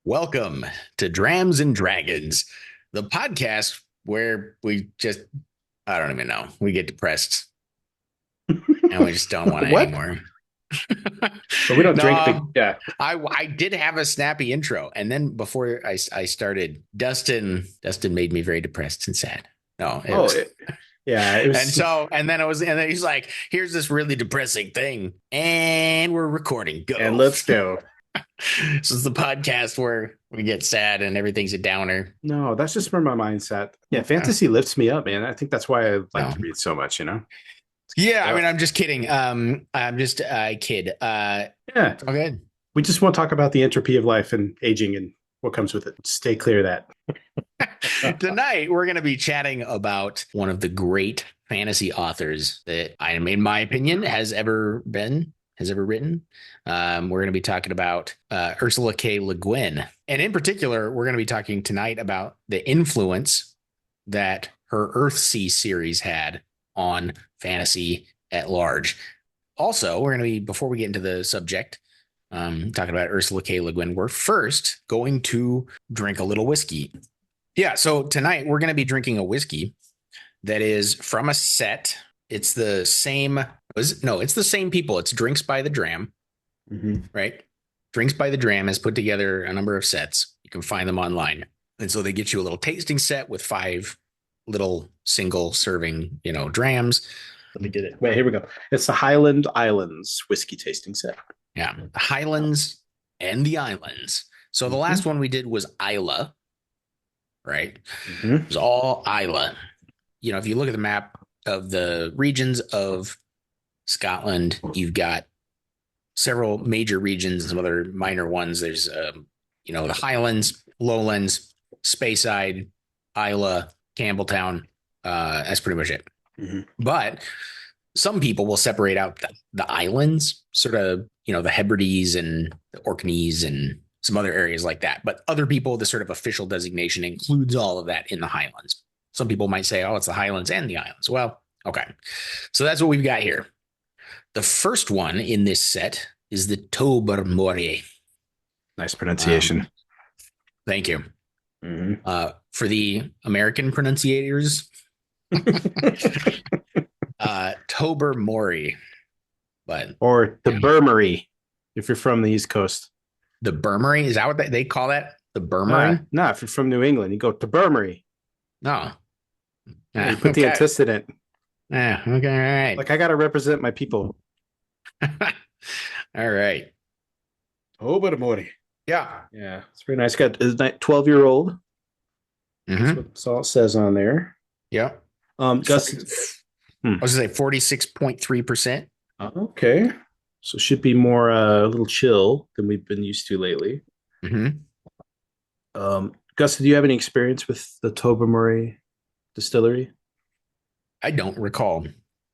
Welcome to Drams and Dragons, the podcast where I don't even know, we get depressed and we just don't want it What? anymore. But we don't drink the. No, Yeah. I did have a snappy intro. And then before I started, Dustin made me very depressed and sad. No, it Oh, was. yeah. It And was. so, and then he's like, here's this really depressing thing. And we're recording. And Go. let's go. This is the podcast where we get sad and everything's a downer. No, that's just where my mind's at. Yeah, fantasy lifts me up, man. I think that's why I like No. to read so much. Yeah, I Yeah. mean, I'm just kidding. I'm just a kid. Yeah. It's all good. We just want to talk about the entropy of life and aging and what comes with it. Stay clear of that. Tonight, we're going to be chatting about one of the great fantasy authors that in my opinion, has ever written. We're going to be talking about Ursula K. Le Guin. And in particular, we're going to be talking tonight about the influence that her Earthsea series had on fantasy at large. Also, we're going to be, before we get into the subject, talking about Ursula K. Le Guin, we're first going to drink a little whiskey. Yeah, so tonight we're going to be drinking a whiskey that is from a set. It's the same. It's the same people. It's Drinks by the Dram, right? Drinks by the Dram has put together a number of sets. You can find them online. And so they get you a little tasting set with 5 little single serving, drams. Let me get it. Wait, here we go. It's the Highland Islands whiskey tasting set. Yeah, the Highlands and the Islands. So the last one we did was Isla, right? It was all Isla. If you look at the map of the regions of Scotland, you've got several major regions and some other minor ones. There's, the Highlands, Lowlands, Speyside, Isla, Campbelltown. That's pretty much it. But some people will separate out the islands, sort of, the Hebrides and the Orkneys and some other areas like that. But other people, the sort of official designation includes all of that in the Highlands. Some people might say, oh, it's the Highlands and the Islands. Well, okay. So that's what we've got here. The first one in this set is the Tobermory. Nice pronunciation. Thank you. For the American pronunciators, Tobermory. Or the Tobermory, if you're from the East Coast. The Burmery, is that what they call that? The Burmery? No, if you're from New England, you go to Tobermory. No. You put the antecedent. Yeah, okay, all right. Like, I got to represent my people. All right. Tobermory. Yeah. Yeah, it's very nice. Got a 12-year-old. That's all it says on there. Yeah. Gus, I was going to say 46.3%. Okay. So should be more a little chill than we've been used to lately. Gus, do you have any experience with the Tobermory distillery? I don't recall.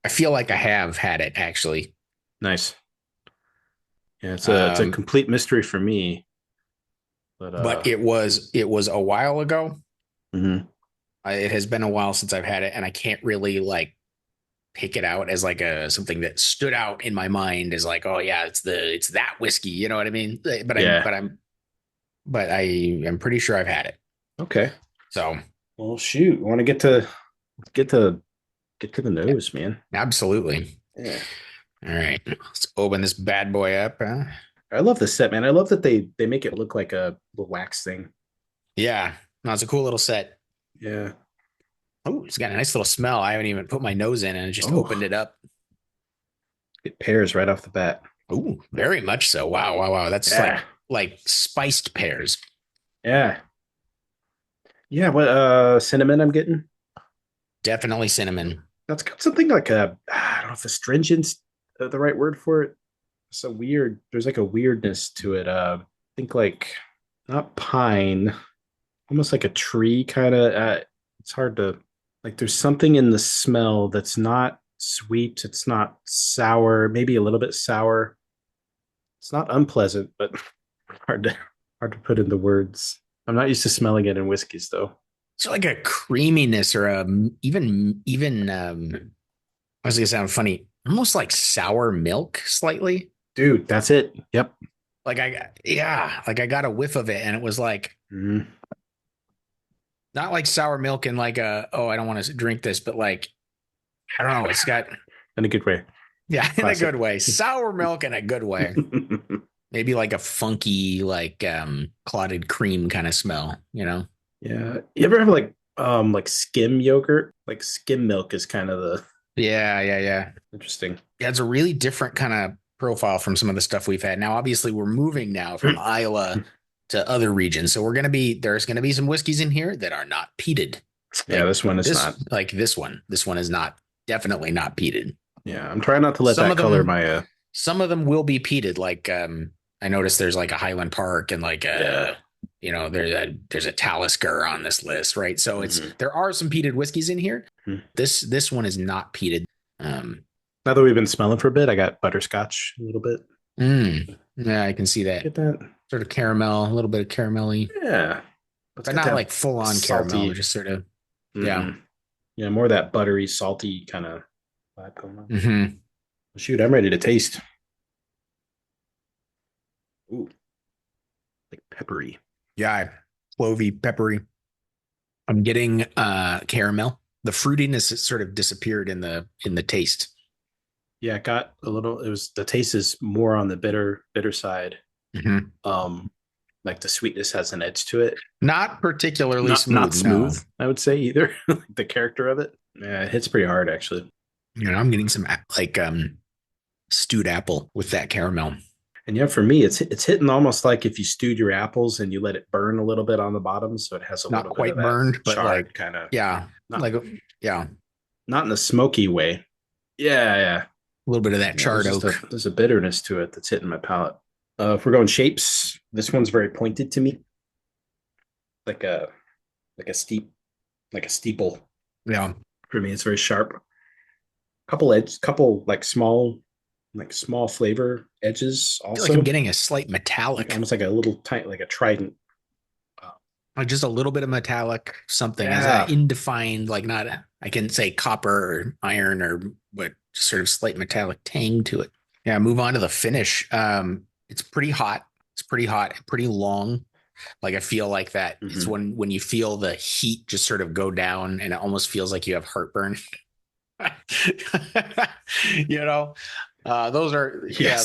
I feel like I have had it actually. Nice. Yeah, it's a complete mystery for me. But it was a while ago. It has been a while since I've had it, and I can't really pick it out as something that stood out in my mind as oh yeah, it's that whiskey. You know what I mean? But I am pretty sure I've had it. Okay. So, well, shoot, I want to get to the nose, man. Absolutely. Yeah. All right, let's open this bad boy up. I love this set, man. I love that they make it look like a little wax thing. Yeah, no, it's a cool little set. Yeah. Oh, it's got a nice little smell. I haven't even put my nose in and I just opened it up. It pears right off the bat. Oh, very much so. Wow. That's like spiced pears. Yeah. Yeah, what cinnamon I'm getting? Definitely cinnamon. That's got something like I don't know if astringent's the right word for it. It's there's a weirdness to it. I think not pine, almost like a tree kind of. It's hard to there's something in the smell that's not sweet. It's not sour, maybe a little bit sour. It's not unpleasant, but hard to put into words. I'm not used to smelling it in whiskeys though. It's like a creaminess or even I was gonna sound funny, almost like sour milk slightly. Dude, that's it. Yep. like I got a whiff of it and it was like Mm. not like sour milk and like oh, I don't want to drink this, but like I don't know, it's got In a good way. yeah, in a Classic. good way. Sour milk in a good way. Maybe like a funky, like clotted cream kind of smell, you know? Yeah. You ever have like skim yogurt? Like skim milk is kind of the Yeah, yeah, yeah. interesting. Yeah, it's a really different kind of profile from some of the stuff we've had. Now, obviously, we're moving now from Iowa to other regions. So there's gonna be some whiskeys in here that are not peated. Yeah, this one is This not. like this one. This one is not definitely not peated. Yeah, I'm trying not to let Some that of color them my some of them will be peated. Like I noticed there's like a Highland Park and like yeah. a there's a Talisker on this list, right? So Mhm. there are some peated whiskeys in here. Mhm. This one is not peated. Um Now that we've been smelling for a bit, I got butterscotch a little bit. yeah, I can see that. Get that? Sort of caramel, a little bit of caramelly, Yeah. But it's but got not like full that on caramel, but salty. just sort of yeah. Mm-mm. Yeah, more that buttery, salty kind of vibe going on. Hmm. Shoot, I'm ready to taste. Ooh, like peppery. Yeah, clovey, peppery. I'm getting caramel. The fruitiness has sort of disappeared in the taste. Yeah, it got a little. It was the taste is more on the bitter side. Hmm. Um, like the sweetness has an edge to it. Not particularly Not smooth, no. smooth, I would say either. The character of it. Yeah, it hits pretty hard actually. I'm getting some like stewed apple with that caramel. And yeah, for me, it's hitting almost like if you stewed your apples and you let it burn a little bit on the bottom, so it has a Not little bit of quite that burned, but charred like kind of yeah, not like yeah, not in a smoky way. Yeah, yeah. a little bit of that Yeah, charred oak. there's a bitterness to it that's hitting my palate. If we're going shapes, this one's very pointed to me, like a like a steep like a steeple. Yeah, For me, it's very sharp. Couple like small flavor edges I feel like I'm also, getting a slight like metallic, almost like a little tight, like a trident. Uh, like just a little bit of metallic something as a yeah. indefined, like not I can say copper or iron or but just sort of slight metallic tang to it. Yeah, move on to the finish. It's pretty hot. It's pretty hot, pretty long. Like I feel like that it's Mhm. when you feel the heat just sort of go down and it almost feels like you have heartburn. you know, Yes.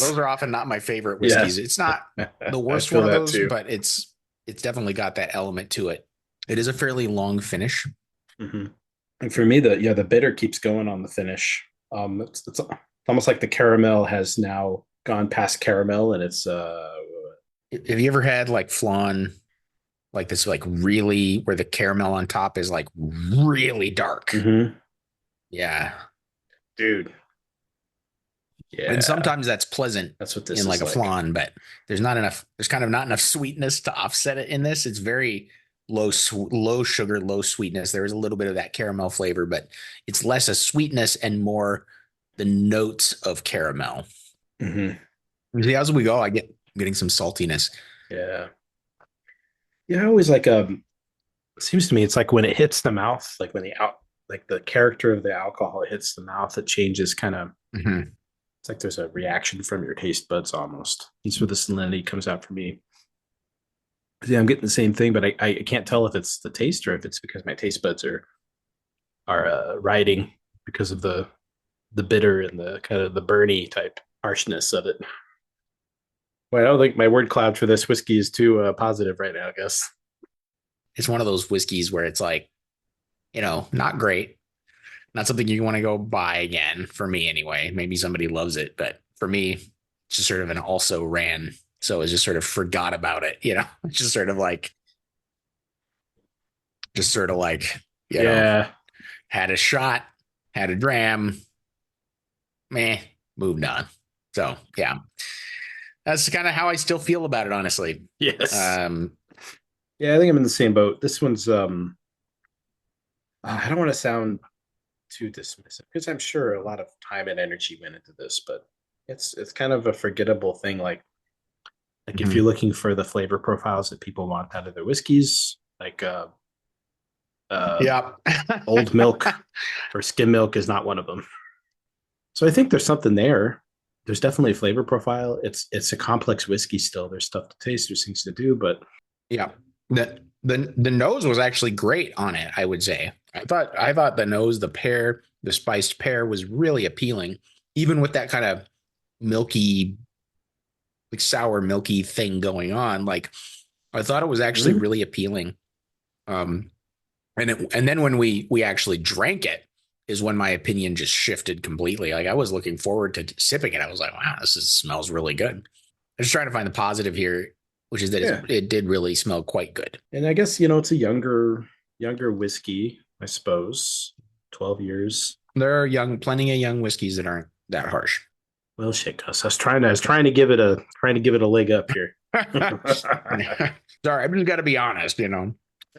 those are often not my favorite whiskeys. Yes. It's not the I worst feel one of that those, too. but it's definitely got that element to it. It is a fairly long finish. Hmm. And for me, the bitter keeps going on the finish. It's almost like the caramel has now gone past caramel, and it's Have you ever had like flan, like this, like really where the caramel on top is like really dark? mhm. Yeah. Dude, And yeah, sometimes that's pleasant that's what this in like is a like. flan, but there's kind of not enough sweetness to offset it in this. It's very low sugar, low sweetness. There is a little bit of that caramel flavor, but it's less a sweetness and more the notes of caramel. Hmm. See, as we go, I'm getting some saltiness. Yeah, yeah. I always it seems to me it's like when it hits the mouth, like when the out, like the character of the alcohol hits the mouth, it changes kind of. Mm-hmm. It's like there's a reaction from your taste buds almost. That's where the salinity comes out for me. Yeah, I'm getting the same thing, but I can't tell if it's the taste or if it's because my taste buds are riding because of the bitter and the kind of the burny type harshness of it. Well, I don't think my word cloud for this whiskey is too positive right now. I guess. It's one of those whiskeys where it's like, not great, not something you want to go buy again for me anyway. Maybe somebody loves it, but for me, it's just sort of an also ran. So I just sort of forgot about it, just sort of like, just sort of like, you know, Yeah. had a shot, had a dram, meh, moved on. So yeah, that's kind of how I still feel about it, honestly. Yes. Um, Yeah, I think I'm in the same boat. This one's I don't want to sound too dismissive because I'm sure a lot of time and energy went into this, but it's kind of a forgettable thing. Like if you're mhm. looking for the flavor profiles that people want out of their whiskeys, like uh, Yeah. old milk or skim milk is not one of them. So I think there's something there. There's definitely a flavor profile. It's a complex whiskey still. There's stuff to taste, there's things to do, but Yeah. The nose was actually great on it, I would say. I thought the nose, the pear, the spiced pear was really appealing, even with that kind of milky, like sour, milky thing going on. Like I thought it was actually Mhm. really appealing. Um, and then when we actually drank it is when my opinion just shifted completely. Like I was looking forward to sipping it. I was like, wow, smells really good. I'm just trying to find the positive here, which is that Yeah. it did really smell quite good. And I guess, it's a younger whiskey, I suppose. 12 years. There are plenty of young whiskeys that aren't that harsh. Well, shit, Gus. I was trying to give it a leg up here. Sorry, I've just got to be honest, you know.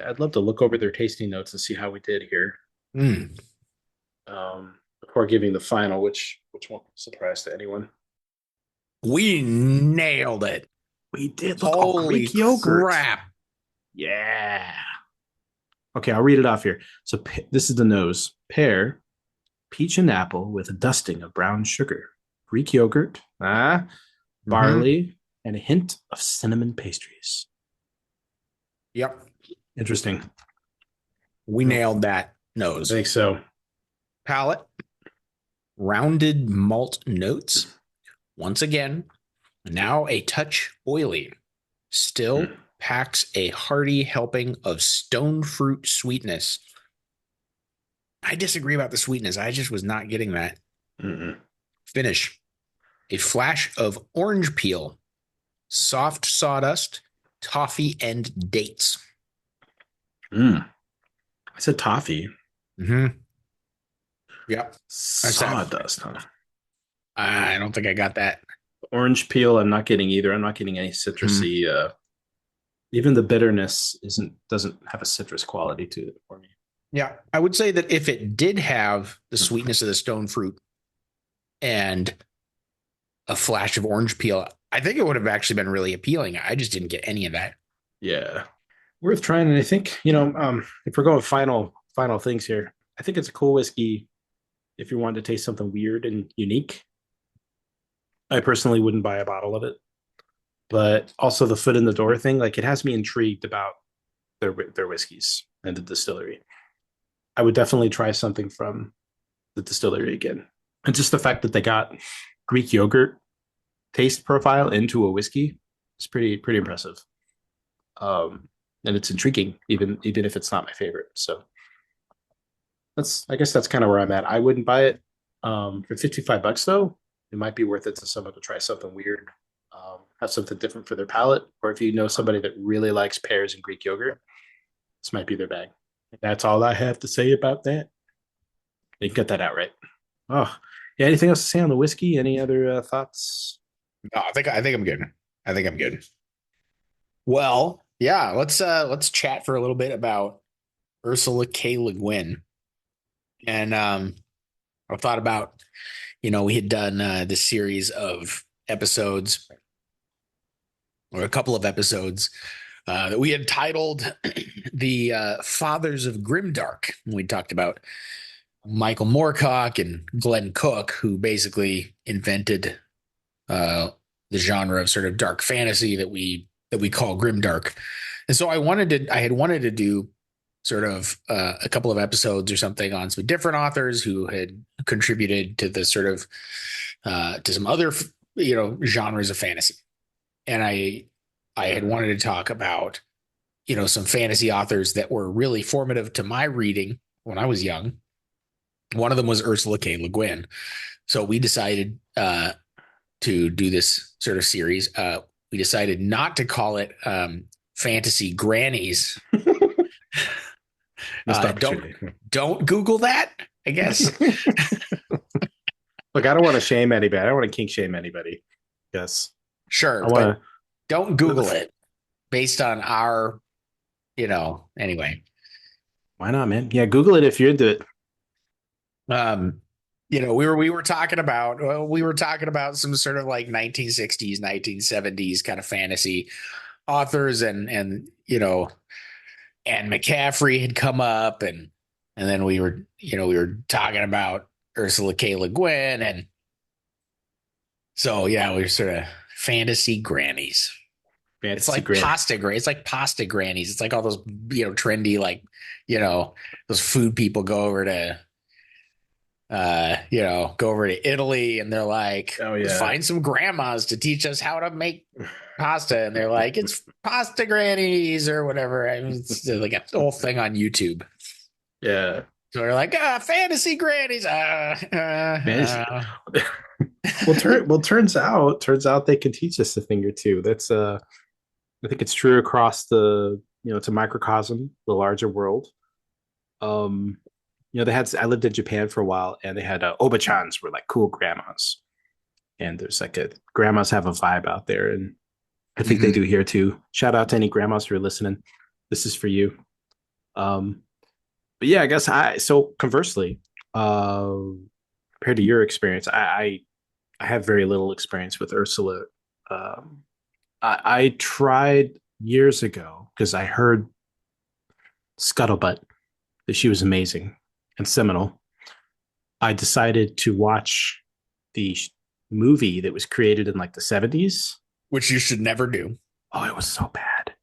I'd love to look over their tasting notes and see how we did here. Mm. Before giving the final, which won't surprise to anyone. We nailed it. We did look. Oh, Holy Greek yogurt. crap. Yeah. Okay, I'll read it off here. So this is the nose: pear, peach, and apple with a dusting of brown sugar. Greek yogurt, Mm-hmm. barley, and a hint of cinnamon pastries. Yep. Interesting. We I nailed that nose. think so. Palate, rounded malt notes. Once again, now a touch oily. Still Mm, packs a hearty helping of stone fruit sweetness. I disagree about the sweetness. I just was not getting that. mm, Finish. A flash of orange peel, soft sawdust, toffee, and dates. mm. I said toffee. Mm-hmm. Yep. That's that. Sawdust, huh? I don't think I got that. Orange peel, I'm not getting either. I'm not getting any Hmm. citrusy. Even the bitterness doesn't have a citrus quality to it for me. Yeah. I would say that if it did have the sweetness of the stone fruit and a flash of orange peel, I think it would have actually been really appealing. I just didn't get any of that. Yeah, worth trying. And I think if we're going final things here, I think it's a cool whiskey if you wanted to taste something weird and unique. I personally wouldn't buy a bottle of it, but also the foot in the door thing, like it has me intrigued about their whiskeys and the distillery. I would definitely try something from the distillery again. And just the fact that they got Greek yogurt taste profile into a whiskey is pretty impressive. Um, and it's intriguing, even if it's not my favorite. So I guess that's kind of where I'm at. I wouldn't buy it for $55 though. It might be worth it to someone to try something weird, have something different for their palate, or if you know somebody that really likes pears and Greek yogurt, this might be their bag. That's all I have to say about that. You can cut that out, right? Oh, yeah. Anything else to say on the whiskey? Any other thoughts? No, I think I'm good. I think I'm good. Well, yeah, let's chat for a little bit about Ursula K. Le Guin. And I thought about, we had done this series of episodes or a couple of episodes that we had titled the Fathers of Grimdark. We talked about Michael Moorcock and Glenn Cook, who basically invented the genre of sort of dark fantasy that we call grimdark. And so I had wanted to do sort of a couple of episodes or something on some different authors who had contributed to the sort of to some other genres of fantasy. And I had wanted to talk about some fantasy authors that were really formative to my reading when I was young. One of them was Ursula K. Le Guin. So we decided to do this sort of series. We decided not to call it Fantasy Grannies. Missed Don't opportunity. don't Google that. I guess. Look, I don't want to shame anybody. I don't want to kink shame anybody. Yes, Sure, I but want don't Google to. it based on our, anyway. Why not, man? Yeah, Google it if you're into it. Um, we were talking about some sort of like 1960s, 1970s kind of fantasy authors, and Anne McCaffrey had come up, and then we were talking about Ursula K. Le Guin, and So yeah, we're sort of fantasy grannies. It's Fantasy like Grand. pasta It's like pasta grannies. It's like all those trendy like you know those food people go over to Italy and they're like, Oh let's yeah. find some grandmas to teach us how to make pasta, and they're like, it's pasta grannies or whatever. I mean, it's like a whole thing on YouTube. Yeah. So they're like, fantasy grannies. Fantasy. Turns out they can teach us a thing or two. That's I think it's true across the, it's a microcosm, the larger world. Um, they had I lived in Japan for a while, and they had obachans were like cool grandmas, and there's like a grandmas have a vibe out there, and I think they do Mhm. here too. Shout out to any grandmas who are listening. This is for you. Um, but yeah, I guess so conversely, uh, compared to your experience, I have very little experience with Ursula. Um, I tried years ago because I heard scuttlebutt that she was amazing and seminal. I decided to watch the movie that was created in like the 70s. Which you should never do. Oh, it was so bad.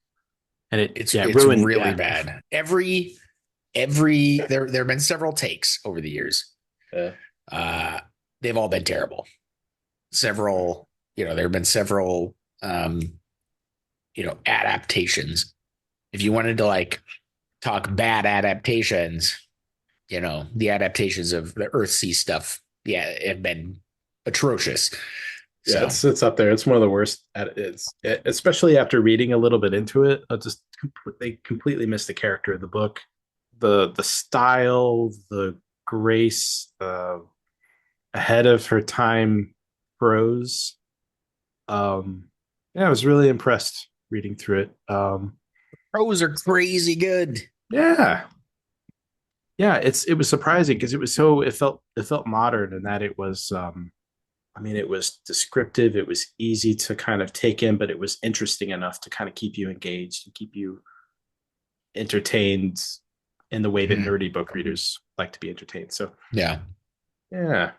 And it It's ruined, really yeah. bad. There have been several takes over the years. Yeah. Uh, they've all been terrible. Several, there have been several adaptations. If you wanted to like talk bad adaptations, the adaptations of the Earthsea stuff, yeah, have been atrocious. Yeah, So it's up there. It's one of the worst. Especially after reading a little bit into it. They completely missed the character of the book, the style, the grace, ahead of her time prose. Yeah, I was really impressed reading through it. pros are crazy good. Yeah, yeah, it was surprising because it felt modern in that it was. I mean, it was descriptive. It was easy to kind of take in, but it was interesting enough to kind of keep you engaged and keep you entertained in the way that Mhm. nerdy book readers like to be entertained. So, Yeah. yeah.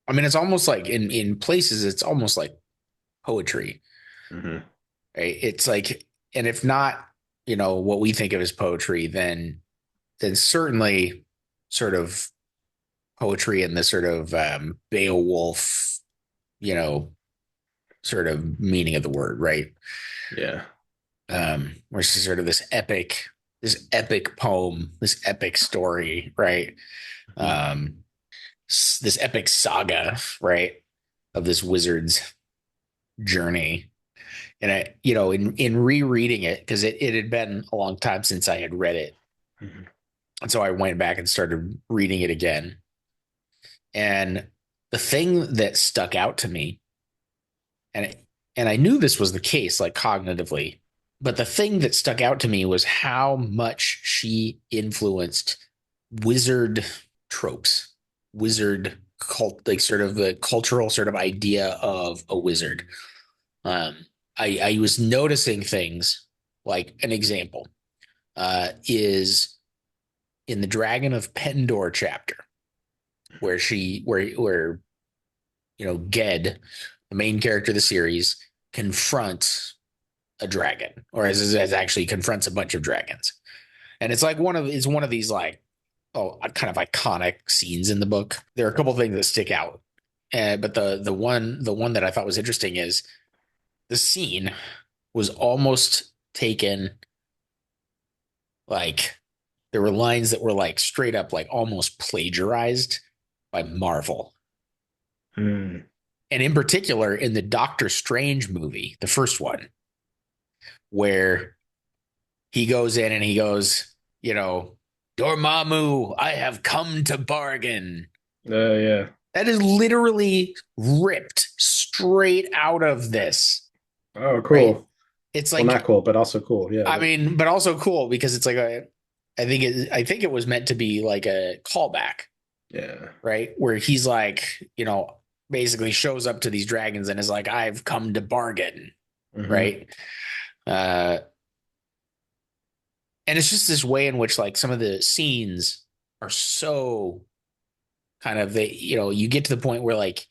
I mean, it's almost like in places, it's almost like poetry, Mm-hmm. right? It's like, and if not, what we think of as poetry, then certainly sort of poetry in the sort of Beowulf, you know, sort of meaning of the word, right? Yeah. Where it's sort of this epic poem, this epic story, right? Mm-hmm. Um, this epic saga, right, of this wizard's journey. And in rereading it, because it had been a long time since I had read it, Mm-hmm. and so I went back and started reading it again. And the thing that stuck out to me, and and I knew this was the case, like cognitively, but the thing that stuck out to me was how much she influenced wizard tropes, wizard cult, like sort of the cultural sort of idea of a wizard. Um, I was noticing things like an example is in the Dragon of Pendor chapter, where Ged, the main character of the series, confronts a dragon, or as actually confronts a bunch of dragons, and it's one of these like kind of iconic scenes in the book. There are a couple of things that stick out, but the one that I thought was interesting is the scene was almost taken like there were lines that were like straight up like almost plagiarized by Marvel. Mm. And in particular in the Doctor Strange movie, the first one, where he goes in and he goes, Dormammu, I have come to bargain. Yeah. That is literally ripped straight out of this, Oh, right? cool. It's Well, not like, cool, but also cool. Yeah. I mean, but also cool because it's like I think it was meant to be like a callback, Yeah. right? Where he's like, basically shows up to these dragons and is like, I've come to bargain, Mm-hmm. right? Uh, and it's just this way in which like some of the scenes are so kind of you get to the point where like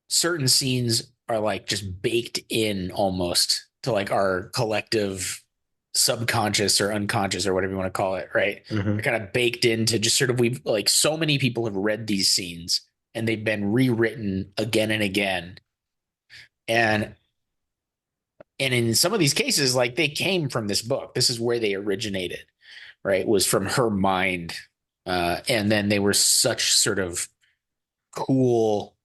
certain scenes are like just baked in almost to like our collective subconscious or unconscious or whatever you want to call it, right? They're Hmm. kind of baked into just sort of we've like so many people have read these scenes and they've been rewritten again and again. And in some of these cases, like they came from this book. This is where they originated, right? Was from her mind. And then they were such sort of cool,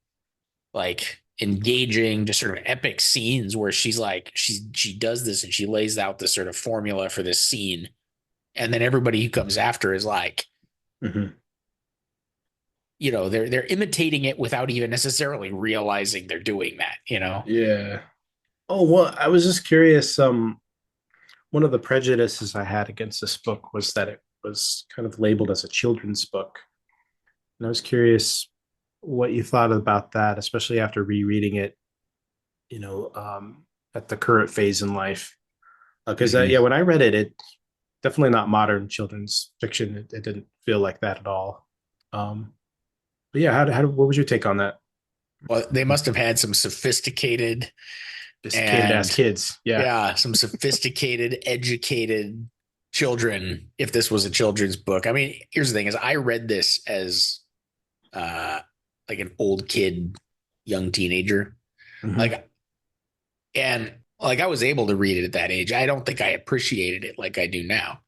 like engaging, just sort of epic scenes where she's like, she does this and she lays out this sort of formula for this scene. And then everybody who comes after is like, Hmm. they're imitating it without even necessarily realizing they're doing that, Yeah. Oh, well, I was just curious. One of the prejudices I had against this book was that it was kind of labeled as a children's book. And I was curious what you thought about that, especially after rereading it, you know, at the current phase in life. Because Mm-hmm. yeah, when I read it, it definitely not modern children's fiction. It didn't feel like that at all. Um, but yeah, what was your take on that? Well, they must have had some sophisticated Sophisticated ass and kids. Yeah. yeah, some sophisticated, educated children. If this was a children's book, I mean, here's the thing: is I read this as uh, like an old kid, young teenager, Hmm. like, and like I was able to read it at that age. I don't think I appreciated it like I do now.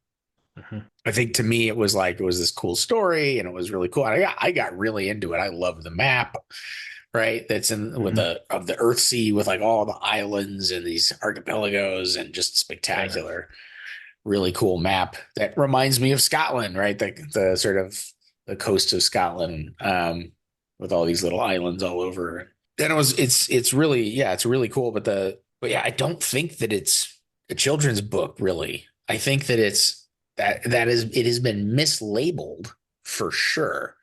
Hmm. I think to me, it was like it was this cool story, and it was really cool. And I got really into it. I love the map, right? That's in with Hmm. the Earthsea with like all the islands and these archipelagos and just Yeah. spectacular, really cool map that reminds me of Scotland, right? The sort of the coast of Scotland, with all these little islands all over. And it's really, yeah, it's really cool. But yeah, I don't think that it's a children's book, really. I think that it has been mislabeled for sure.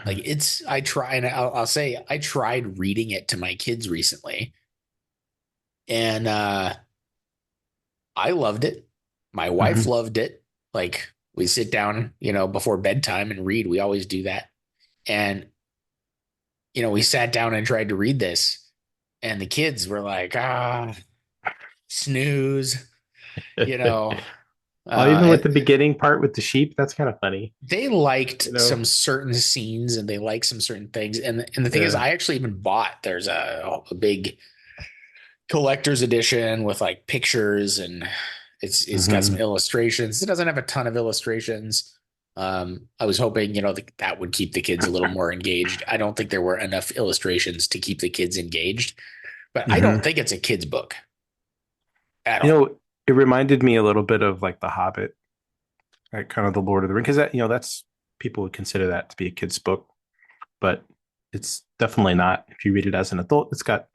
Like Hmm. I try and I'll say I tried reading it to my kids recently, and I loved it. My wife Hmm. loved it. Like we sit down, before bedtime and read. We always do that. And we sat down and tried to read this, and the kids were like, snooze, you know. Oh, even with And the beginning part with the sheep, that's kind of funny. they liked You know? some certain scenes and they liked some certain things. And the thing is, Yeah. I actually even bought. There's a big collector's edition with like pictures and it's got some Hmm. illustrations. It doesn't have a ton of illustrations. I was hoping, that would keep the kids a little more engaged. I don't think there were enough illustrations to keep the kids engaged, but I don't Hmm. think it's a kid's book at You all. know, it reminded me a little bit of like The Hobbit, like kind of the Lord of the Rings, because that's people would consider that to be a kid's book, but it's definitely not. If you read it as an adult, it's got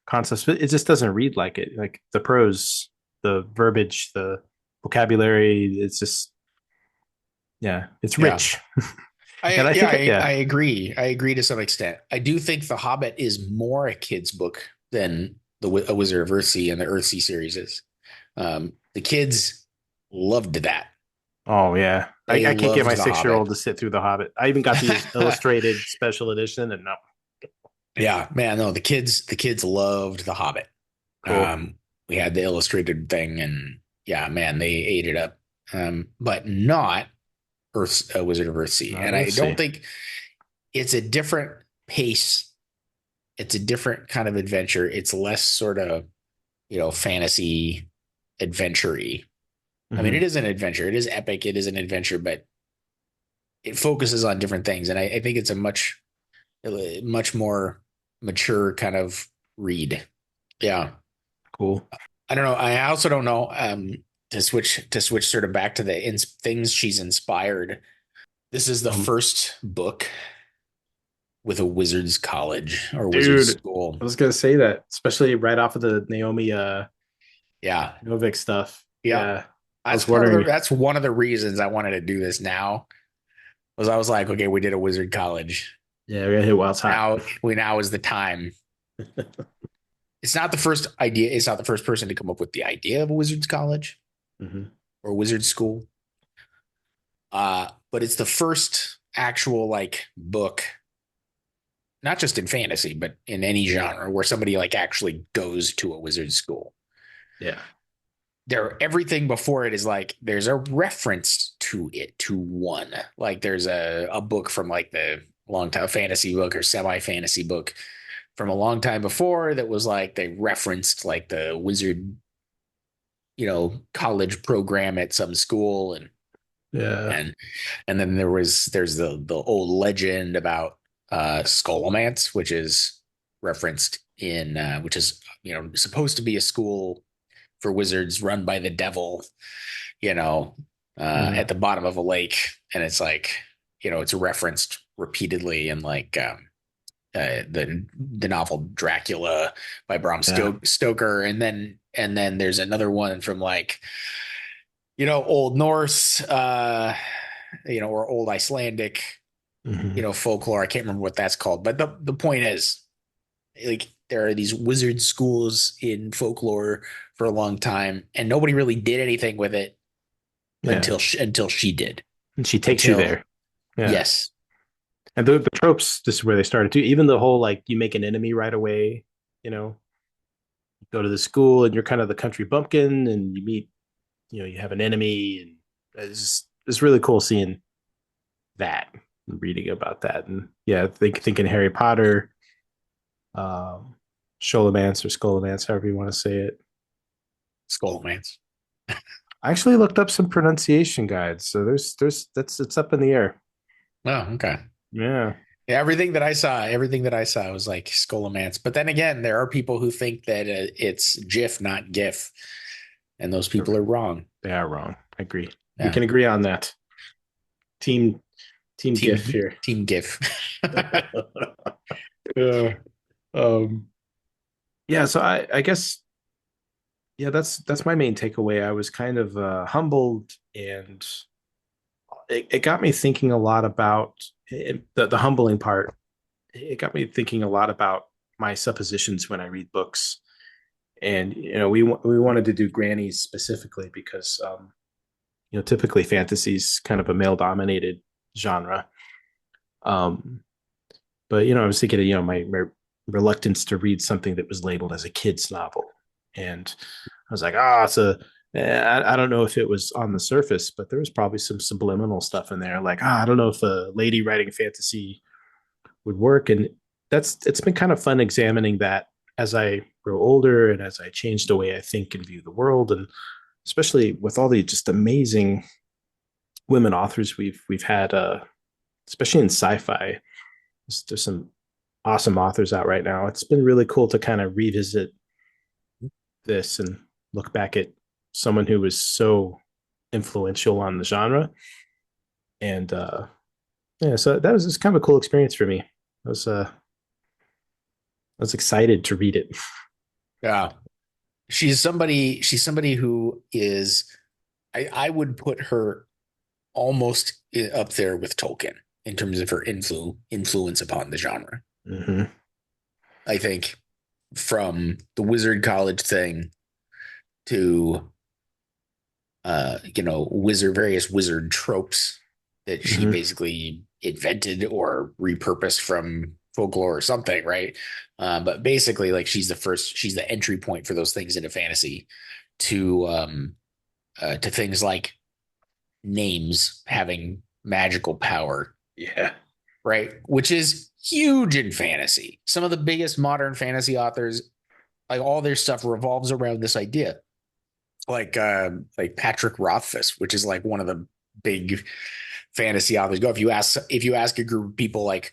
concepts, but it just doesn't read like it. Like the prose, the verbiage, the vocabulary, it's just yeah, it's Yeah. rich. And I I yeah, think I yeah. agree. I agree to some extent. I do think The Hobbit is more a kid's book than A Wizard of Earthsea and the Earthsea series is. The kids loved that. Oh yeah. They I can't get loved my The 6 year old Hobbit. to sit through The Hobbit. I even got the illustrated special edition and no. Yeah, man, no, the kids loved The Hobbit. Cool. We had the illustrated thing, and yeah, man, they ate it up. But not Wizard of Earthsea, Not and I don't Earthsea. think it's a different pace. It's a different kind of adventure. It's less sort of fantasy adventure-y. I mean, it Hmm. is an adventure. It is epic. It is an adventure, but it focuses on different things, and I think it's a much more mature kind of read. Yeah. Cool. I don't know. I also don't know, to switch sort of back to the things she's inspired. This is the Um, first book with a wizard's college or wizard's dude, school. I was gonna say that, especially right off of the Naomi Yeah. Novik stuff. Yeah. Yeah. I was wondering. That's one of the reasons I wanted to do this now was I was like, okay, we did a wizard college. Yeah, we gotta hit Wild's Hot. Now is the time. It's not the first idea. It's not the first person to come up with the idea of a wizard's college Hmm. or wizard school. But it's the first actual like book not just in fantasy, but in any genre where somebody like actually goes to a wizard school. Yeah. Everything before it is like there's a reference to it, to one. Like there's a book from like the long time fantasy book or semi fantasy book from a long time before that was like they referenced like the wizard, college program at some school, Yeah. and and then there's the old legend about Scholomance, which is referenced in which is supposed to be a school for wizards run by the devil, you know, Mhm. at the bottom of a lake, and it's like it's referenced repeatedly in like the novel Dracula by Bram Yeah. Stoker, and then there's another one from like Old Norse, or Old Icelandic, Mhm. folklore. I can't remember what that's called, but the point is, like, there are these wizard schools in folklore for a long time, and nobody really did anything with it Yeah. until she did. And she takes you Until there. Yeah. yes, And the tropes, this is where they started too. Even the whole like you make an enemy right away, you know, you go to the school and you're kind of the country bumpkin and you meet, you have an enemy and it's really cool seeing that and reading about that. And yeah, thinking Harry Potter, um Scholomance or Scholomance, however you want to say it. Skullmans. I actually looked up some pronunciation guides. So there's that's it's up in the air. Oh, okay. Yeah. Yeah, everything that I saw was like Scholomance. But then again, there are people who think that it's GIF, not GIF, and those people are wrong. They are wrong. I agree. We Yeah, can agree on that. Team Team GIF team here. team GIF. Yeah. Um, yeah, so I guess yeah, that's my main takeaway. I was kind of humbled, and it got me thinking a lot about the humbling part. It got me thinking a lot about my suppositions when I read books. And we wanted to do Grannies specifically because typically fantasy is kind of a male dominated genre. Um, but I was thinking of my reluctance to read something that was labeled as a kids novel, and I was like, it's a. I don't know if it was on the surface, but there was probably some subliminal stuff in there. Like, I don't know if a lady writing fantasy would work, and it's been kind of fun examining that as I grow older and as I change the way I think and view the world, and especially with all the just amazing women authors we've had, especially in sci-fi. There's some awesome authors out right now. It's been really cool to kind of revisit this and look back at someone who was so influential on the genre. And yeah, so that was just kind of a cool experience for me. I was excited to read it. Yeah, she's somebody who is I would put her almost up there with Tolkien in terms of her influence upon the genre. Mm-hmm. I think from the wizard college thing to various wizard tropes that she Mm-hmm. basically invented or repurposed from folklore or something, right? But basically, like she's the entry point for those things into fantasy to things like names having magical power, Yeah. right? Which is huge in fantasy. Some of the biggest modern fantasy authors, like all their stuff revolves around this idea. Like Patrick Rothfuss, which is like one of the big fantasy authors. Go if you ask a group of people like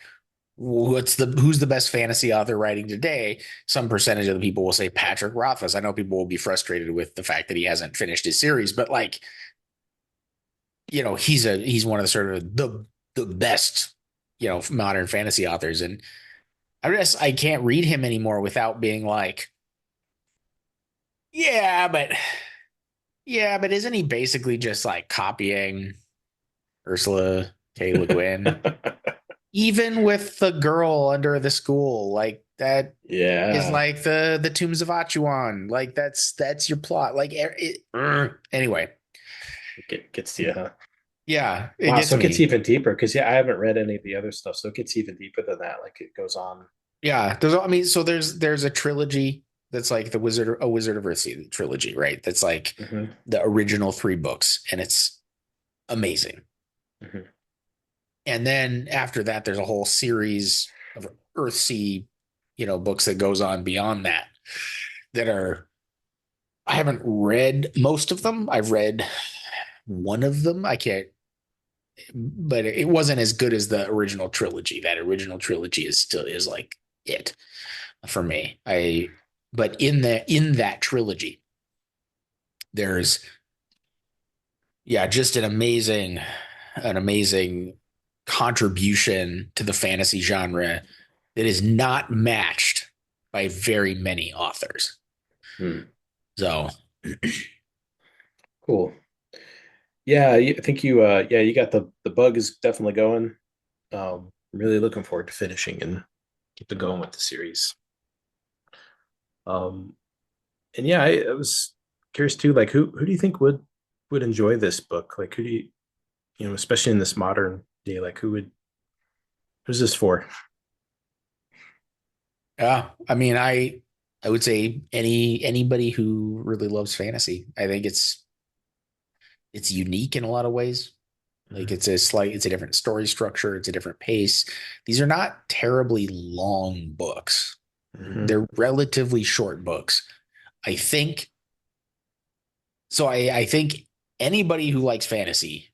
who's the best fantasy author writing today, some percentage of the people will say Patrick Rothfuss. I know people will be frustrated with the fact that he hasn't finished his series, but like he's one of the sort of the best modern fantasy authors, and I can't read him anymore without being like, yeah, but isn't he basically just like copying Ursula K. Le Guin? Even with the girl under the school, like that is Yeah. like the Tombs of Achuan. Like that's your plot. Like anyway, Gets to you, huh? Yeah, it Wow, gets so it gets me. even deeper because yeah, I haven't read any of the other stuff, so it gets even deeper than that. Like it goes on. Yeah, there's I mean, so there's a trilogy that's like the Wizard of Earthsea trilogy, right? That's like Hmm. the original three books, and it's amazing. Hmm. And then after that, there's a whole series of Earthsea, books that goes on beyond that that are I haven't read most of them. I've read one of them. I can't, but it wasn't as good as the original trilogy. That original trilogy is like it for me. But in that trilogy, there's yeah, just an amazing contribution to the fantasy genre that is not matched by very many authors. Hmm. So Cool. Yeah, I think you yeah, you got the bug is definitely going. I'm really looking forward to finishing and get to going with the series. Um, and yeah, I was curious too, like who do you think would enjoy this book? Like who do you know, especially in this modern day, like who's this for? yeah, I mean, I would say anybody who really loves fantasy. I think it's unique in a lot of ways. Like Mhm. it's a different story structure, it's a different pace. These are not terribly long books. Mhm. They're relatively short books. I think so. I think anybody who likes fantasy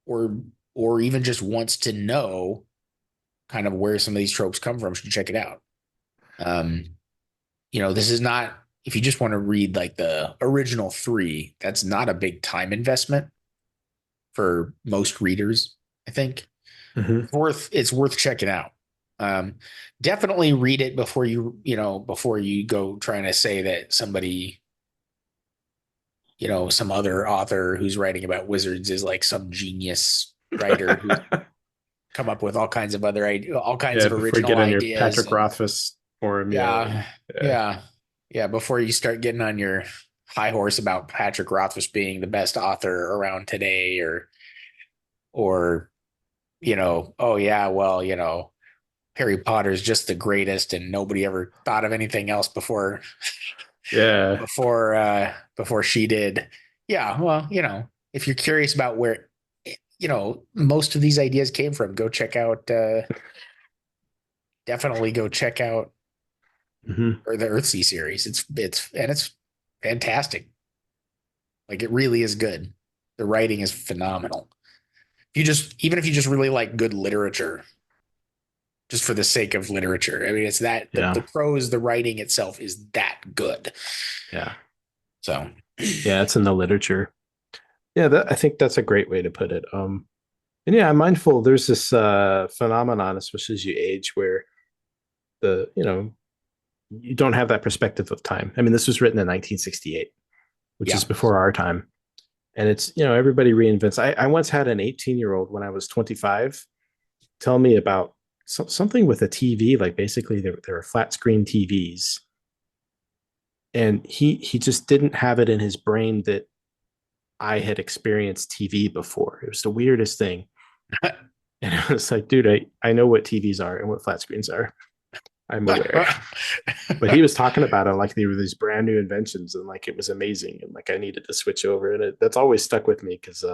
or or even just wants to know kind of where some of these tropes come from should check it out. Um, this is not if you just want to read like the original three, that's not a big time investment for most readers, I think. Mhm. It's worth checking out. Um, Definitely read it before you go trying to say that somebody, some other author who's writing about wizards is like some genius writer who's come up with all kinds Yeah, of before you original get on your ideas. Patrick And Rothfuss forum, yeah, yeah. yeah, yeah, before you start getting on your high horse about Patrick Rothfuss being the best author around today, or oh yeah, well, Harry Potter's just the greatest and nobody ever thought of anything else Yeah. before she did. Yeah, well, if you're curious about where most of these ideas came from, go check out definitely go check out Hmm. or the Earthsea series. It's fantastic. Like it really is good. The writing is phenomenal. Even if you just really like good literature, just for the sake of literature. I mean, it's that the Yeah. prose, the writing itself is that good. Yeah. So Yeah, it's in the literature. Yeah, I think that's a great way to put it. And yeah, I'm mindful there's this phenomenon, especially as you age, where you don't have that perspective of time. I mean, this was written in 1968, which is yeah. before our time. And it's, everybody reinvents. I once had an 18-year-old when I was 25 tell me about something with a TV, like basically there were flat screen TVs. And he just didn't have it in his brain that I had experienced TV before. It was the weirdest thing. And I was like, dude, I know what TVs are and what flat screens are. I'm aware. But he was talking about it like they were these brand new inventions and like it was amazing. And like I needed to switch over. And that's always stuck with me because,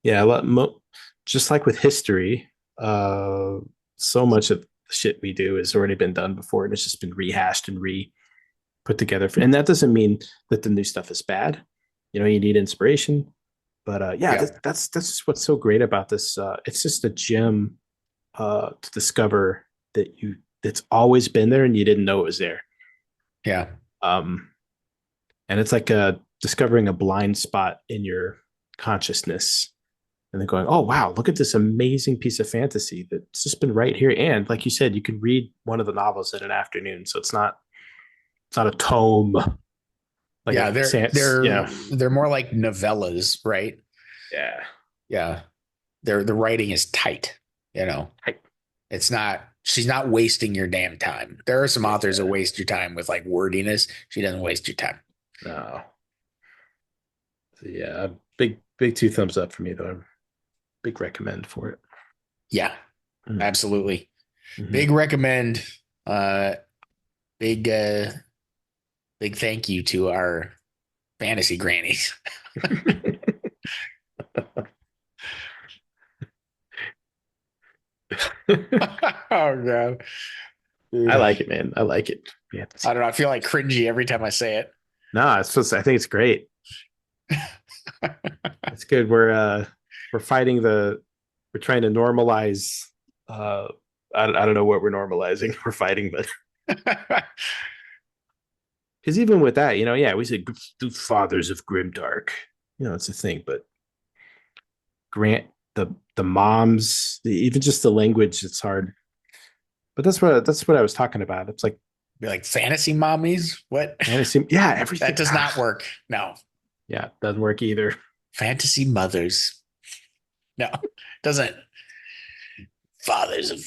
yeah, just like with history, uh, so much of the shit we do has already been done before and it's just been rehashed and put together. And that doesn't mean that the new stuff is bad. You need inspiration. But yeah, Yeah. that's just what's so great about this. It's just a gem to discover that's always been there and you didn't know it was there. Yeah. Um, and it's like discovering a blind spot in your consciousness, and then going, "Oh wow, look at this amazing piece of fantasy that's just been right here." And like you said, you can read one of the novels in an afternoon, so it's not a tome like Yeah. a They're sense. they're Yeah, they're more like novellas, right? yeah. Yeah. The writing is tight, you know. I, She's not wasting your damn time. There are some authors that yeah. waste your time with like wordiness. She doesn't waste your time. No, Yeah, big two thumbs up for me though. Big recommend for it. Yeah, absolutely. Mm-hmm. Big recommend. Uh, big big thank you to our fantasy grannies. Oh god, I dude. like it, man. I like it. Yeah. I don't know. I feel like cringy every time I say it. No, it's just, I think it's great. It's good. We're fighting we're trying to normalize uh I don't know what we're normalizing. We're fighting, but because even with that, yeah, we said the fathers of Grimdark. It's a thing, but Grant the moms, even just the language, it's hard. But that's what I was talking about. It's like Be like fantasy mommies. What? fantasy, yeah, That everything. does not work. No. Yeah, doesn't work either. Fantasy mothers. No, doesn't. Fathers of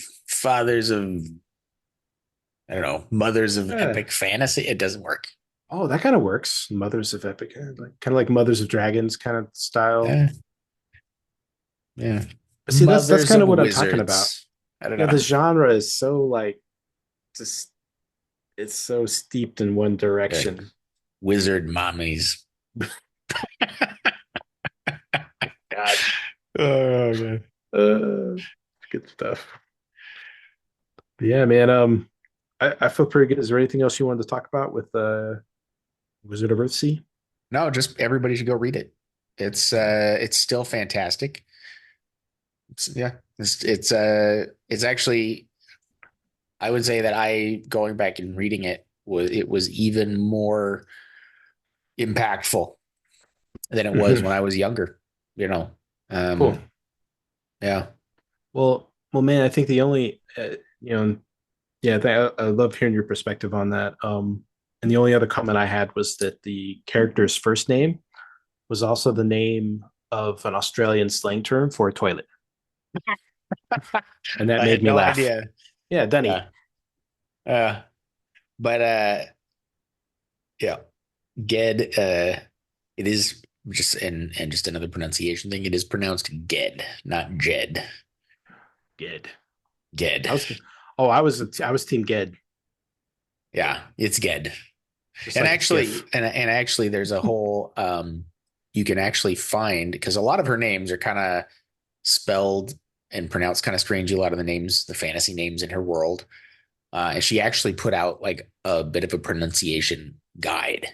I don't know, mothers of Yeah. epic fantasy. It doesn't work. Oh, that kind of works. Mothers of Epic, like kind of like Mothers of Dragons kind of style. Yeah, yeah. But see, that's Mothers kind of of what I'm talking about. wizards. I don't Yeah, know. the genre is so like just it's so steeped in one Like direction. wizard mommies. God, Oh god. uh, good stuff. But yeah, man. I feel pretty good. Is there anything else you wanted to talk about with Wizard of Earthsea? No, just everybody should go read it. It's still fantastic. Yeah. It's actually I would say that I going back and reading it was even more impactful than it was Mm-hmm. when I was younger, you know. Cool. Um yeah. Well, man. I think the only yeah, I love hearing your perspective on that. And the only other comment I had was that the character's first name was also the name of an Australian slang term for a toilet, and that I made had me no laugh. idea. Yeah, Dunny. Yeah. Uh but yeah, Ged it is just and just another pronunciation thing. It is pronounced Ged, not Jed. Ged. Ged. I was. Oh, I was Team Ged, Yeah, it's Ged. just And like it's GIF. actually there's a whole you can actually find because a lot of her names are kind of spelled and pronounced kind of strangely, a lot of the names, the fantasy names in her world. And she actually put out like a bit of a pronunciation guide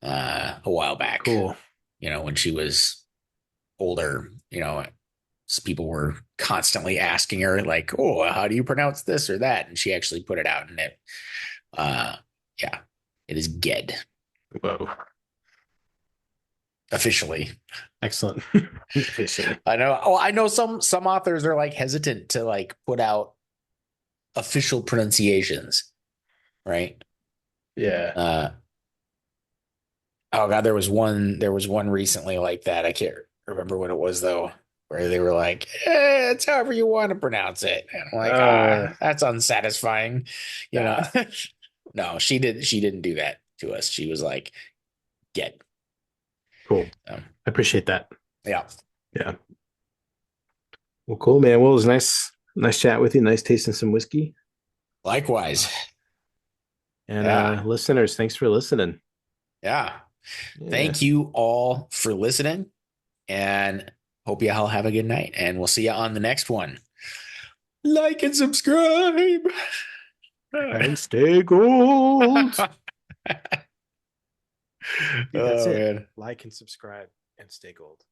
a while back, Cool. when she was older, people were constantly asking her like, "Oh, how do you pronounce this or that?" And she actually put it out, and uh, yeah, it is Ged Whoa. officially. Excellent. Officially. I know. Oh, I know some authors are like hesitant to like put out official pronunciations, right? Yeah. Uh, oh god, there was one recently like that. I can't remember what it was though, where they were like, it's however you want to pronounce it. And I'm like, Uh. that's unsatisfying, you know. Nah. No, she didn't do that to us. She was like, get. Cool. Um, I appreciate that. yeah. Yeah. Well, cool, man. Well, it was nice chat with you. Nice tasting some whiskey. Likewise. Uh, and Yeah. listeners, thanks for listening. Yeah. Yeah. Thank you all for listening and hope you all have a good night. And we'll see you on the next one. Like and subscribe. And stay gold. Dude, that's Oh it. man. Like and subscribe and stay gold.